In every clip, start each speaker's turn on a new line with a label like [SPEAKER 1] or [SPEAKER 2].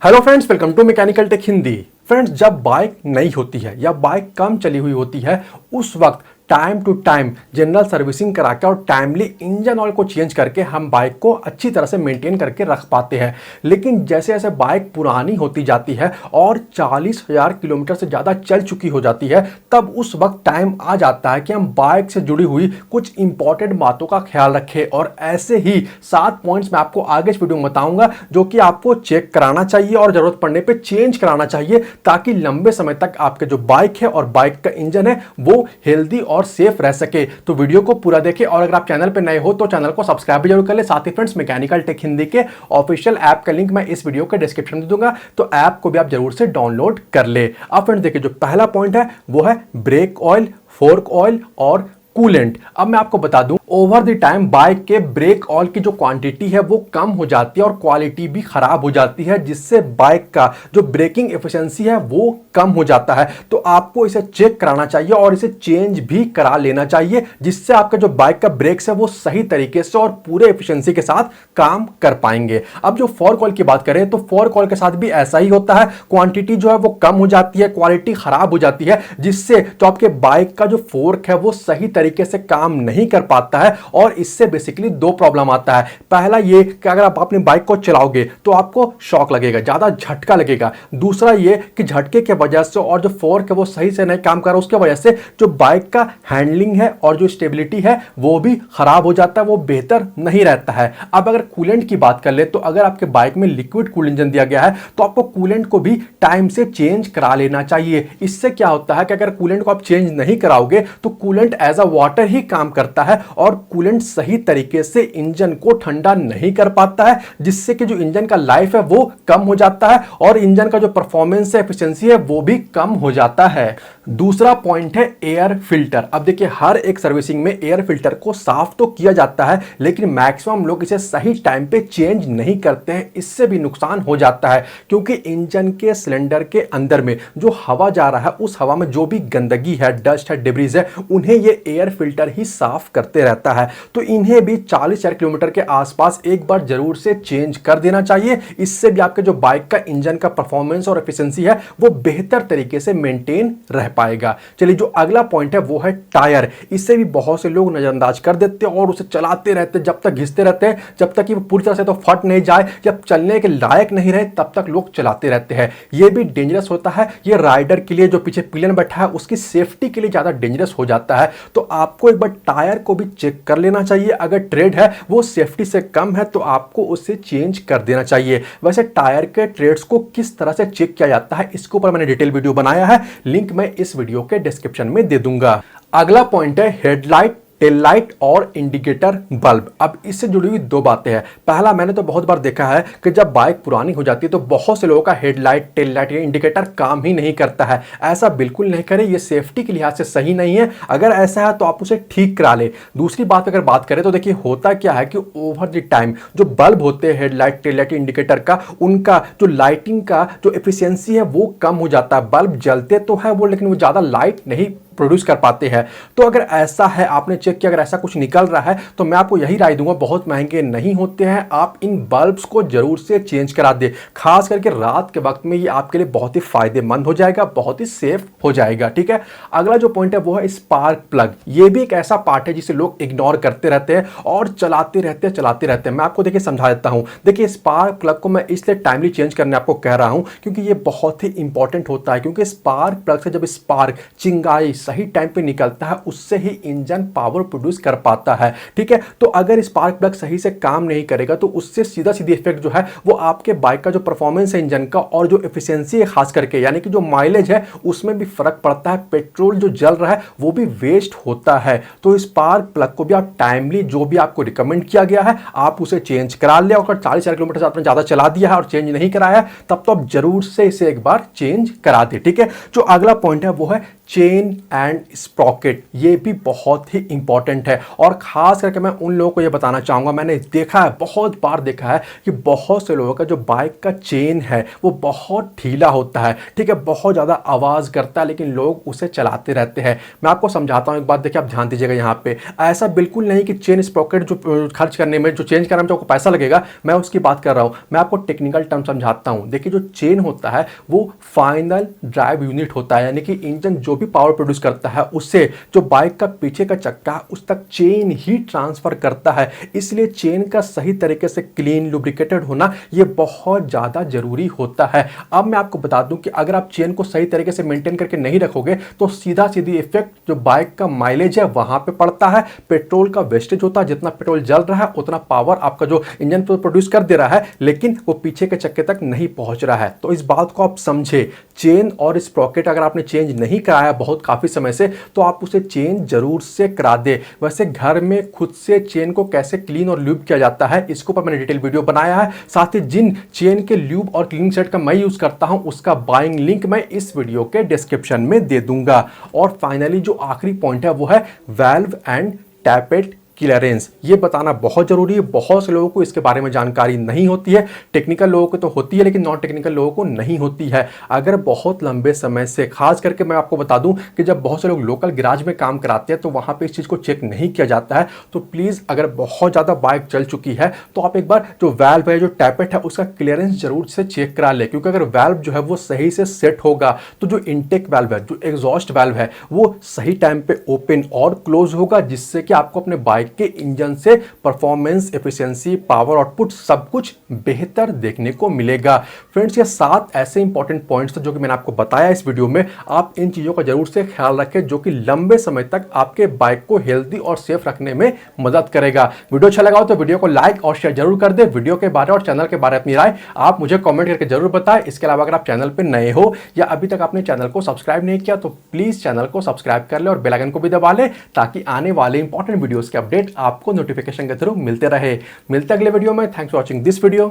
[SPEAKER 1] Hello friends, welcome to mechanical tech Hindi. Friends, जब bike नई होती है या बाइक कम चली हुई होती है उस वक्त time to time general servicing करा के और टाइमली इंजन ऑयल को चेंज करके हम बाइक को अच्छी तरह से मेंटेन करके रख पाते हैं। लेकिन जैसे जैसे बाइक पुरानी होती जाती है और 40,000 किलोमीटर से ज़्यादा चल चुकी हो जाती है, तब उस वक्त टाइम आ जाता है कि हम बाइक से जुड़ी हुई कुछ इंपॉर्टेंट बातों का ख्याल रखें। और ऐसे ही 7 पॉइंट्स मैं आपको आगे इस वीडियो में बताऊंगा जो कि आपको चेक कराना चाहिए और जरूरत पड़ने पर चेंज कराना चाहिए, ताकि लंबे समय तक आपके जो बाइक है और बाइक का इंजन है वो हेल्दी और सेफ रह सके। तो वीडियो को पूरा देखें और अगर आप चैनल पे नए हो तो चैनल को सब्सक्राइब भी जरूर कर ले। साथ ही फ्रेंड्स, मैकेनिकल टेक हिंदी के ऑफिशियल ऐप का लिंक मैं इस वीडियो के डिस्क्रिप्शन में दे दूंगा, तो ऐप को भी आप जरूर से डाउनलोड कर ले। अब फ्रेंड्स देखिए, जो पहला पॉइंट है वो है ब्रेक ऑयल, फोर्क ऑयल और कूलेंट। अब मैं आपको बता दूं, ओवर द टाइम बाइक के ब्रेक ऑयल की जो क्वांटिटी है वो कम हो जाती है और क्वालिटी भी खराब हो जाती है, जिससे बाइक का जो ब्रेकिंग एफिशिएंसी है वो कम हो जाता है। तो आपको इसे चेक कराना चाहिए और इसे चेंज भी करा लेना चाहिए, जिससे आपका जो बाइक का ब्रेक्स है वो सही तरीके से और पूरे एफिशिएंसी के साथ काम कर पाएंगे। अब जो फोर्क ऑयल की बात करें तो फोर्क ऑयल के साथ भी ऐसा ही होता है, क्वांटिटी जो है वो कम हो जाती है, क्वालिटी खराब हो जाती है, जिससे जो आपके बाइक का जो फोर्क है वो सही तरीके से काम नहीं कर पाता है। और इससे बेसिकली दो प्रॉब्लम आता है। पहला ये कि अगर आप अपनी बाइक को चलाओगे तो आपको शॉक लगेगा, ज्यादा झटका लगेगा। दूसरा ये कि झटके के वजह से और जो फोर्क है वो सही से नहीं काम कर रहा, उसके वजह से जो बाइक का हैंडलिंग है और जो स्टेबिलिटी है वो भी खराब हो जाता है, वो बेहतर नहीं रहता है। अब अगर कूलेंट की बात कर ले तो अगर आपके बाइक में लिक्विड कूल इंजन दिया गया है तो आपको कूलेंट को भी टाइम से चेंज करा लेना चाहिए। इससे क्या होता है कि अगर कूलेंट को आप चेंज नहीं कराओगे तो कूलेंट एज अ वाटर ही काम करता है और कूलेंट सही तरीके से इंजन को ठंडा नहीं कर पाता है, जिससे कि जो इंजन का लाइफ है वो कम हो जाता है और इंजन का जो परफॉर्मेंस है, एफिशिएंसी है वो भी कम हो जाता है। दूसरा पॉइंट है एयर फिल्टर। अब देखिए, हर एक सर्विसिंग में एयर फिल्टर को साफ तो किया जाता है, लेकिन मैक्सिमम लोग इसे सही टाइम पे चेंज नहीं करते हैं। इससे भी नुकसान हो जाता है, क्योंकि इंजन के सिलेंडर के अंदर में जो हवा जा रहा है उस हवा में जो भी गंदगी है, डस्ट है, डिब्रीज है, उन्हें ये एयर फिल्टर ही साफ करते रहता है। तो इन्हें भी 40,000 किलोमीटर के आसपास एक बार जरूर से चेंज कर देना चाहिए। इससे भी आपके जो बाइक का इंजन का परफॉर्मेंस और एफिशिएंसी है वो बेहतर तरीके से मेंटेन रह पाएगा। चलिए, जो अगला पॉइंट है वो है टायर। इससे भी बहुत से लोग नजरअंदाज कर देते हैं और उसे चलाते रहते हैं, जब तक घिसते रहते हैं, जब तक कि वो पूरी तरह से तो फट नहीं जाए, जब चलने के लायक नहीं रहे तब तक लोग चलाते रहते हैं। ये भी डेंजरस होता है। ये राइडर के लिए, जो पीछे पिलियन बैठा है उसकी सेफ्टी के लिए ज्यादा डेंजरस हो जाता है। तो आपको एक बार टायर को भी चेक कर लेना चाहिए। अगर ट्रेड है वो सेफ्टी से कम है तो आपको उसे चेंज कर देना चाहिए। वैसे टायर के ट्रेड्स को किस तरह से चेक किया जाता है, इसके ऊपर मैंने डिटेल वीडियो बनाया है, लिंक मैं इस वीडियो के डिस्क्रिप्शन में दे दूंगा। अगला पॉइंट है हेडलाइट, टेल लाइट और इंडिकेटर बल्ब। अब इससे जुड़ी हुई दो बातें हैं। पहला, मैंने तो बहुत बार देखा है कि जब बाइक पुरानी हो जाती है तो बहुत से लोगों का हेडलाइट, टेल लाइट या इंडिकेटर काम ही नहीं करता है। ऐसा बिल्कुल नहीं करें, ये सेफ्टी के लिहाज से सही नहीं है। अगर ऐसा है तो आप उसे ठीक करा ले। दूसरी बात अगर बात करें तो देखिए, होता क्या है कि ओवर द टाइम जो बल्ब होते हैं, हेडलाइट, टेल लाइट, इंडिकेटर का, उनका जो लाइटिंग का जो एफिशिएंसी है वो कम हो जाता है। बल्ब जलते तो है वो, लेकिन वो ज्यादा लाइट नहीं प्रोड्यूस कर पाते हैं। तो अगर ऐसा है, आपने चेक किया, अगर ऐसा कुछ निकल रहा है तो मैं आपको यही राय दूंगा, बहुत महंगे नहीं होते हैं, आप इन बल्ब्स को जरूर से चेंज करा दे। खास करके रात के वक्त में ये आपके लिए बहुत ही फायदेमंद हो जाएगा, बहुत ही सेफ हो जाएगा। ठीक है, अगला जो पॉइंट है वो है स्पार्क प्लग। ये भी एक ऐसा पार्ट है जिसे लोग इग्नोर करते रहते हैं और चलाते रहते हैं। मैं आपको देखिए समझा देता हूं। देखिए, स्पार्क प्लग को मैं इसलिए टाइमली चेंज करने आपको कह रहा हूं क्योंकि ये बहुत ही इंपॉर्टेंट होता है, क्योंकि स्पार्क प्लग से जब स्पार्क, चिंगारी सही टाइम पे निकलता है उससे ही इंजन पावर प्रोड्यूस कर पाता है। ठीक है, तो अगर स्पार्क प्लग सही से काम नहीं करेगा तो उससे सीधा सीधी इफेक्ट जो है वो आपके बाइक का जो परफॉर्मेंस है इंजन का और जो एफिशिएंसी है खास करके, यानी कि जो माइलेज है उसमें भी फर्क पड़ता है। पेट्रोल जो जल रहा है वो भी वेस्ट होता है। तो स्पार्क प्लग को भी आप टाइमली, जो भी आपको रिकमेंड किया गया है, आप उसे चेंज करा ले। अगर 40,000 किलोमीटर से आपने ज्यादा चला दिया है और चेंज नहीं कराया तब तो आप जरूर से इसे एक बार चेंज करा दे। ठीक है, जो अगला पॉइंट है वो है चेन एंड स्प्रॉकेट, ये भी बहुत ही इंपॉर्टेंट है। और खास करके मैं उन लोगों को ये बताना चाहूँगा, मैंने देखा है, बहुत बार देखा है कि बहुत से लोगों का जो बाइक का चेन है वो बहुत ढीला होता है, ठीक है, बहुत ज़्यादा आवाज़ करता है, लेकिन लोग उसे चलाते रहते हैं। मैं आपको समझाता हूँ एक बात, देखिए आप ध्यान दीजिएगा यहाँ पे। ऐसा बिल्कुल नहीं कि चेन स्प्रॉकेट जो खर्च करने में, जो चेंज करने में जो आपको पैसा लगेगा, मैं उसकी बात कर रहा हूँ। मैं आपको टेक्निकल टर्म समझाता हूँ। देखिए जो चेन होता है वो फाइनल ड्राइव यूनिट होता है, यानी कि इंजन जो भी पावर प्रोड्यूस करता है उससे जो बाइक का पीछे का चक्का है उस तक चेन ही ट्रांसफर करता है। इसलिए चेन का सही तरीके से क्लीन लुब्रिकेटेड होना ये बहुत ज़्यादा जरूरी होता है। अब मैं आपको बता दूं कि अगर आप चेन को सही तरीके से मेंटेन करके नहीं रखोगे तो सीधा सीधी इफेक्ट जो बाइक का माइलेज है वहां पे पड़ता है, पेट्रोल का वेस्टेज होता है। जितना पेट्रोल जल रहा है उतना पावर आपका जो इंजन तो प्रोड्यूस कर दे रहा है, लेकिन वो पीछे के चक्के तक नहीं पहुंच रहा है। तो इस बात को आप समझे। चेन और स्प्रॉकेट अगर आपने चेंज नहीं कराया बहुत काफी समय से तो आप उसे चेंज जरूर से करा दे। वैसे घर में खुद से चेन को कैसे क्लीन और ल्यूब किया जाता है इसके ऊपर मैंने डिटेल वीडियो बनाया है। साथ ही जिन चेन के ल्यूब और क्लीनिंग सेट का मैं यूज करता हूं उसका बाइंग लिंक मैं इस वीडियो के डिस्क्रिप्शन में दे दूंगा। और फाइनली जो आखिरी पॉइंट है वो है वाल्व एंड टैपेट क्लियरेंस। ये बताना बहुत जरूरी है। बहुत से लोगों को इसके बारे में जानकारी नहीं होती है। टेक्निकल लोगों को तो होती है लेकिन नॉन टेक्निकल लोगों को नहीं होती है। अगर बहुत लंबे समय से, खास करके मैं आपको बता दूं कि जब बहुत से लोग लोकल गैराज में काम कराते हैं तो वहां पे इस चीज को चेक नहीं किया जाता है। तो प्लीज अगर बहुत ज्यादा बाइक चल चुकी है तो आप एक बार जो वाल्व है, जो टैपेट है, उसका क्लियरेंस जरूर से चेक करा ले। क्योंकि अगर वाल्व जो है वो सही से सेट होगा तो जो इनटेक वाल्व है, जो एग्जॉस्ट वाल्व है, वो सही टाइम पे ओपन और क्लोज होगा, जिससे कि आपको अपने बाइक के इंजन से परफॉर्मेंस, एफिशिएंसी, पावर आउटपुट सब कुछ बेहतर देखने को मिलेगा। फ्रेंड्स, ये 7 ऐसे इंपॉर्टेंट पॉइंट्स थे जो कि मैंने आपको बताया इस वीडियो में। आप इन चीजों का जरूर से ख्याल रखें जो कि लंबे समय तक आपके बाइक को हेल्दी और सेफ रखने में मदद करेगा। वीडियो अच्छा लगा हो तो वीडियो को लाइक और शेयर जरूर कर दे। वीडियो के बारे और चैनल के बारे में अपनी राय आप मुझे कमेंट करके जरूर बताएं। इसके अलावा अगर आप चैनल पर नए हो या अभी तक आपने चैनल को सब्सक्राइब नहीं किया तो प्लीज चैनल को सब्सक्राइब कर ले और बेल आइकन को भी दबा ले, ताकि आने वाले इंपॉर्टेंट वीडियोस के अपडेट आपको नोटिफिकेशन के थ्रू मिलते रहे। मिलते अगले वीडियो में। Thanks for watching this video.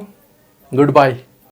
[SPEAKER 1] Good bye.